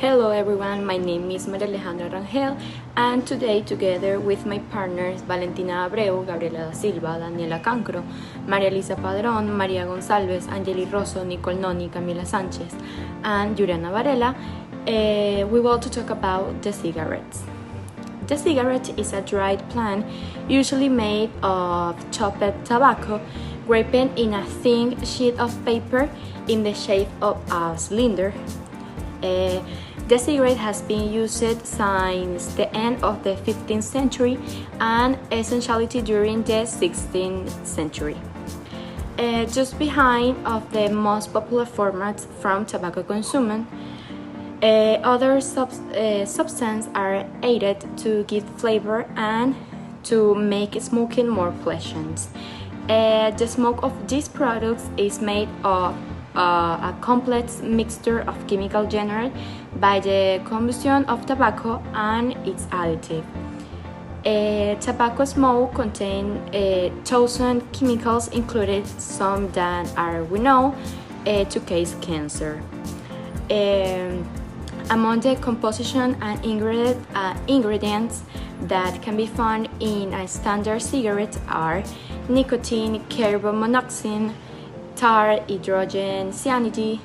Hello everyone, my name is Marialejandra Rangel, and today together with my partners Valentina de Abreu, Gabriela da Silva, Daniela Cancro, Marielisa Padrón, María Gonzalvez, Angely Rosso, Nicole Nonni, Camila Sánchez, and Yuliana Varela, we want to talk about the cigarettes. The cigarette is a dried plant usually made of chopped tobacco, wrapped in a thin sheet of paper in the shape of a cylinder. The cigarette has been used since the end of the 15th century and essentially during the 16th century. Just behind of the most popular formats from tobacco consumption, other substances are added to give flavor and to make smoking more pleasant. The smoke of these products is made of a complex mixture of chemical generated by the combustion of tobacco and its additive. Tobacco smoke contains 1,000 chemicals, included some that are we know to cause cancer. Among the composition and ingredients that can be found in a standard cigarette are nicotine, carbon monoxide, tar, hydrogen cyanide,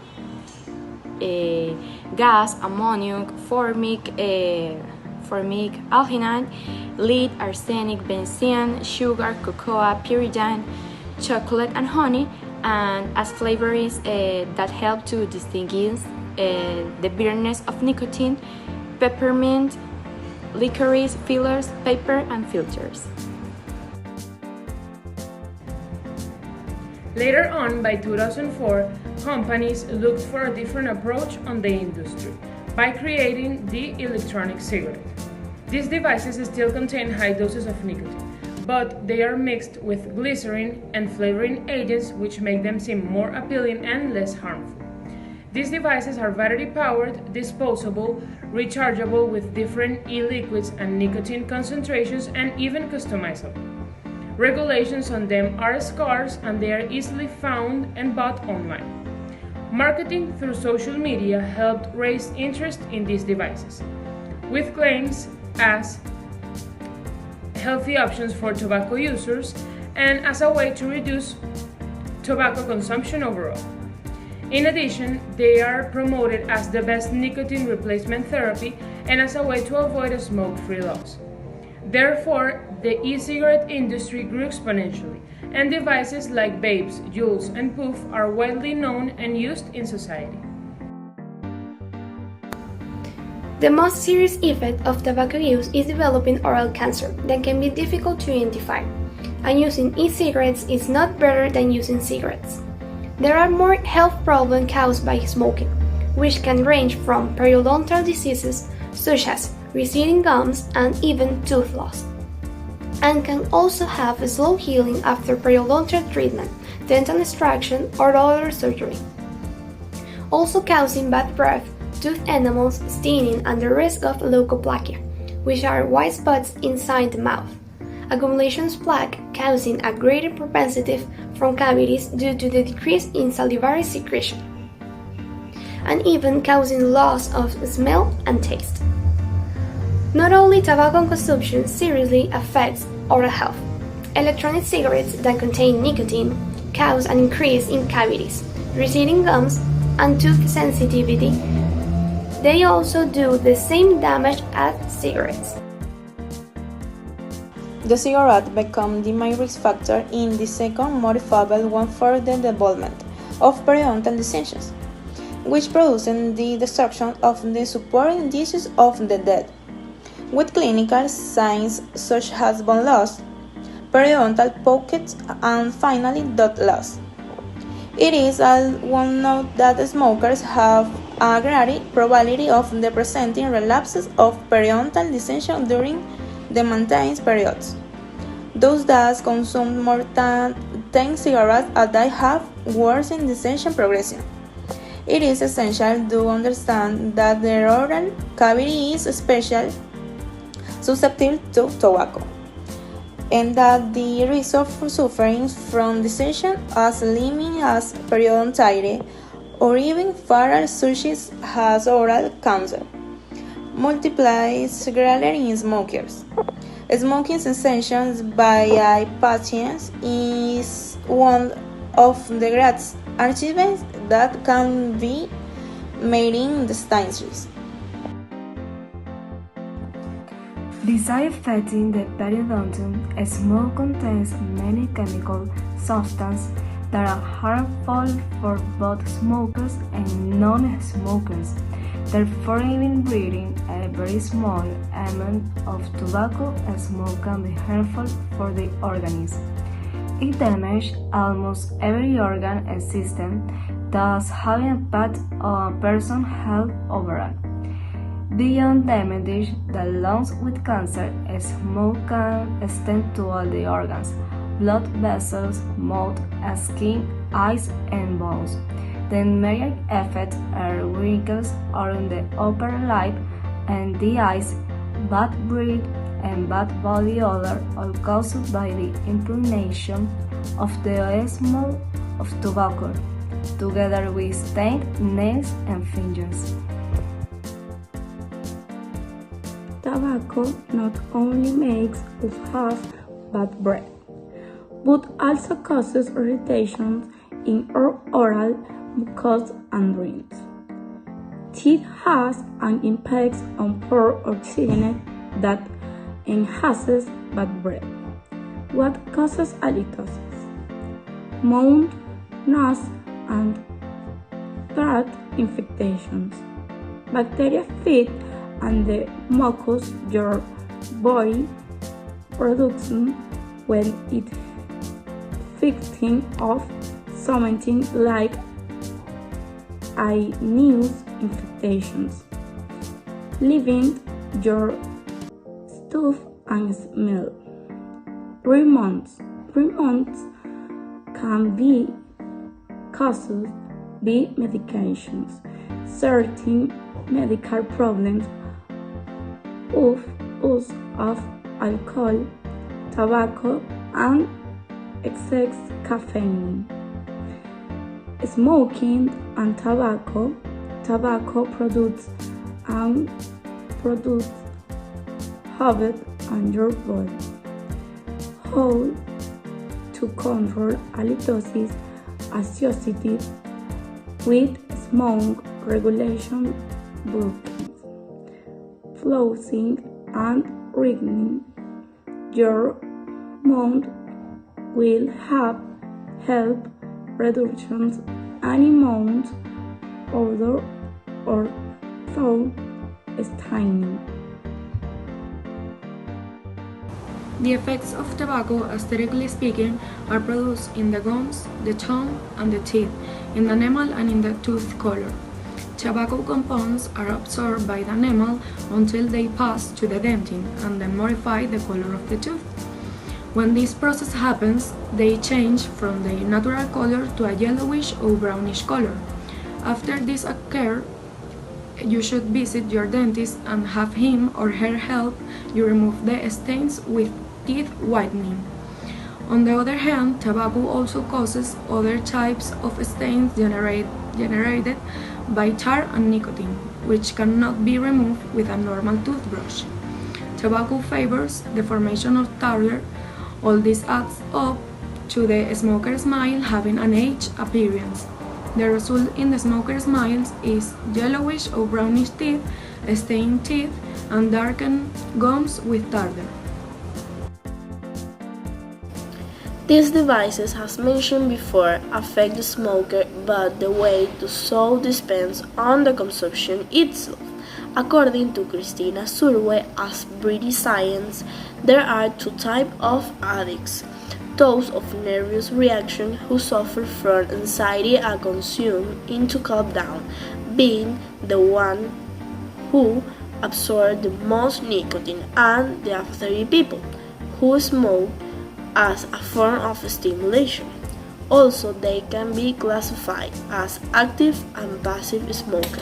gas, ammonium, formic alginate, lead, arsenic, benzene, sugar, cocoa, pyridine, chocolate, and honey, and as flavors that help to distinguish the bitterness of nicotine, peppermint, licorice, fillers, paper, and filters. Later on, by 2004, companies looked for a different approach on the industry by creating the electronic cigarette. These devices still contain high doses of nicotine, but they are mixed with glycerin and flavoring agents which make them seem more appealing and less harmful. These devices are battery-powered, disposable, rechargeable with different e-liquids and nicotine concentrations, and even customizable. Regulations on them are scarce and they are easily found and bought online. Marketing through social media helped raise interest in these devices, with claims as healthy options for tobacco users and as a way to reduce tobacco consumption overall. In addition, they are promoted as the best nicotine replacement therapy and as a way to avoid a smoke-free loss. Therefore, the e-cigarette industry grew exponentially, and devices like vapes, Juuls, and Puff are widely known and used in society. The most serious effect of tobacco use is developing oral cancer that can be difficult to identify, and using e-cigarettes is not better than using cigarettes. There are more health problems caused by smoking, which can range from periodontal diseases such as receding gums and even tooth loss, and can also have a slow healing after periodontal treatment, dental extraction, or other surgery, also causing bad breath, tooth enamels, stinging, and the risk of leukoplakia, which are white spots inside the mouth, accumulations plaque causing a greater propensity from cavities due to the decrease in salivary secretion, and even causing loss of smell and taste. Not only tobacco consumption seriously affects oral health, electronic cigarettes that contain nicotine cause an increase in cavities, receding gums, and tooth sensitivity. They also do the same damage as cigarettes. The cigarette becomes the main risk factor in the second modifiable one for the development of periodontal dissensions, which produces the destruction of the supporting tissues of the dead, with clinical signs such as bone loss, periodontal pockets, and finally tooth loss. It is well known that smokers have a greater probability of presenting relapses of periodontal dissension during the maintenance periods. Those that consume more than 10 cigarettes a day have worsened dissension progression. It is essential to understand that the oral cavity is especially susceptible to tobacco, and that the risk of suffering from dissension as limited as periodontitis or even fatal such as oral cancer. Multiplies greatly in smokers. Smoking cessation by patients is one of the greatest achievements that can be made in the sciences. Besides affecting the periodontum, smoke contains many chemical substances that are harmful for both smokers and non-smokers. Therefore, even breathing a very small amount of tobacco smoke can be harmful for the organism. It damages almost every organ and system, thus having an impact on a person's health overall. Beyond damaging the lungs with cancer, smoke can extend to all the organs, blood vessels, mouth, skin, eyes, and bones. The immediate effects are wrinkles around the upper lip and the eyes, bad breath, and bad body odor, all caused by the impregnation of the smell of tobacco, together with stained nails and fingers. Tobacco not only makes us have bad breath, but also causes irritation in our oral mucus and rings. It has an impact on poor oxygen that enhances bad breath. What causes halitosis? Mouth, nose, and throat infections. Bacteria feed on the mucus your body production when it victim of something like news infections, leaving your stuff and smell. 3 months. 3 months can be caused by medications, certain medical problems of use of alcohol, tobacco, and excess caffeine. Smoking and tobacco products and produce habit on your body. How to control halitosis associated with smoke regulation broken, flossing and wriggling. Your mouth will help reduce any mouth odor or throat staining. The effects of tobacco, aesthetically speaking, are produced in the gums, the tongue, and the teeth, in the enamel and in the tooth color. Tobacco compounds are absorbed by the enamel until they pass to the dentin and then modify the color of the tooth. When this process happens, they change from the natural color to a yellowish or brownish color. After this occurs, you should visit your dentist and have him or her help you remove the stains with teeth whitening. On the other hand, tobacco also causes other types of stains generated by tar and nicotine, which cannot be removed with a normal toothbrush. Tobacco favors the formation of tartar. All this adds up to the smoker's smile having an aged appearance. The result in the smoker's smiles is yellowish or brownish teeth, stained teeth, and darkened gums with tartar. These devices, as mentioned before, affect the smoker, but the way to solve depends on the consumption itself. According to Christina Surwe of British Science, there are 2 types of addicts: those of nervous reaction who suffer from anxiety and consume to calm down, being the one who absorb the most nicotine, and the other people who smoke as a form of stimulation. Also, they can be classified as active and passive smoker.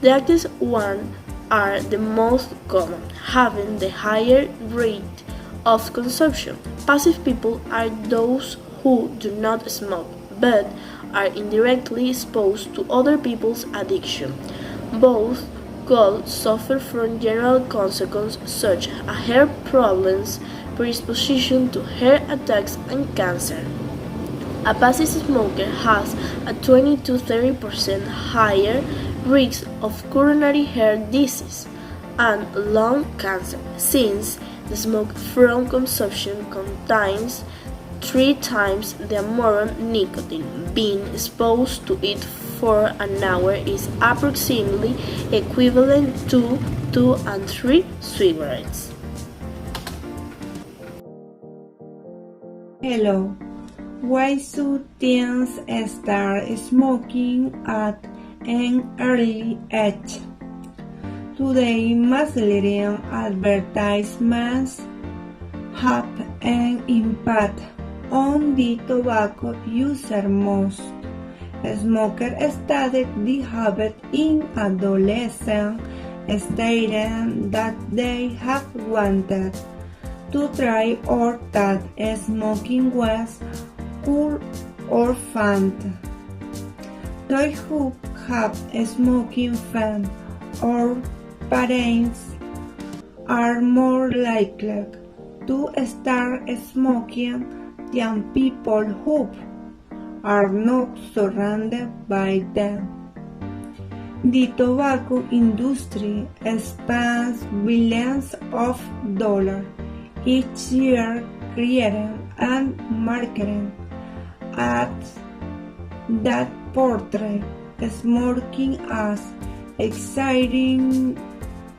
The active ones are the most common, having the higher rate of consumption. Passive people are those who do not smoke, but are indirectly exposed to other people's addiction. Both could suffer from general consequences such as heart problems, predisposition to heart attacks, and cancer. A passive smoker has a 20 to 30% higher risk of coronary heart disease and lung cancer, since the smoke from consumption contains 3 times the amount of nicotine. Being exposed to it for an hour is approximately equivalent to 2 and 3 cigarettes. Hello. Why should teens start smoking at an early age? Today, misleading advertisements have an impact on the tobacco user. Most smokers started the habit in adolescence, stating that they have wanted to try or that smoking was cool or fun. Those who have a smoking fan or parents are more likely to start smoking than people who are not surrounded by them. The tobacco industry spends billions of dollars each year creating and marketing ads that portray smoking as exciting,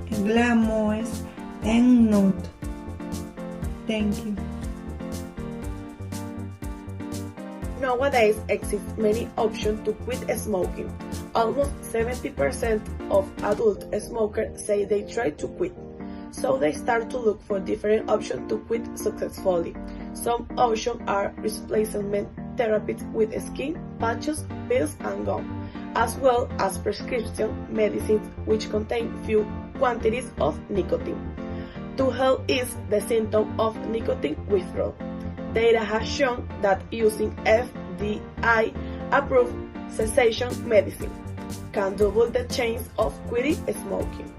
glamorous, and not. Thank you. Nowadays exist many options to quit smoking. Almost 70% of adult smokers say they try to quit, so they start to look for different options to quit successfully. Some options are replacement therapies with skin, patches, pills, and gum, as well as prescription medicines which contain few quantities of nicotine to help ease the symptom of nicotine withdrawal. Data has shown that using FDA-approved cessation medicine can double the chance of quitting smoking.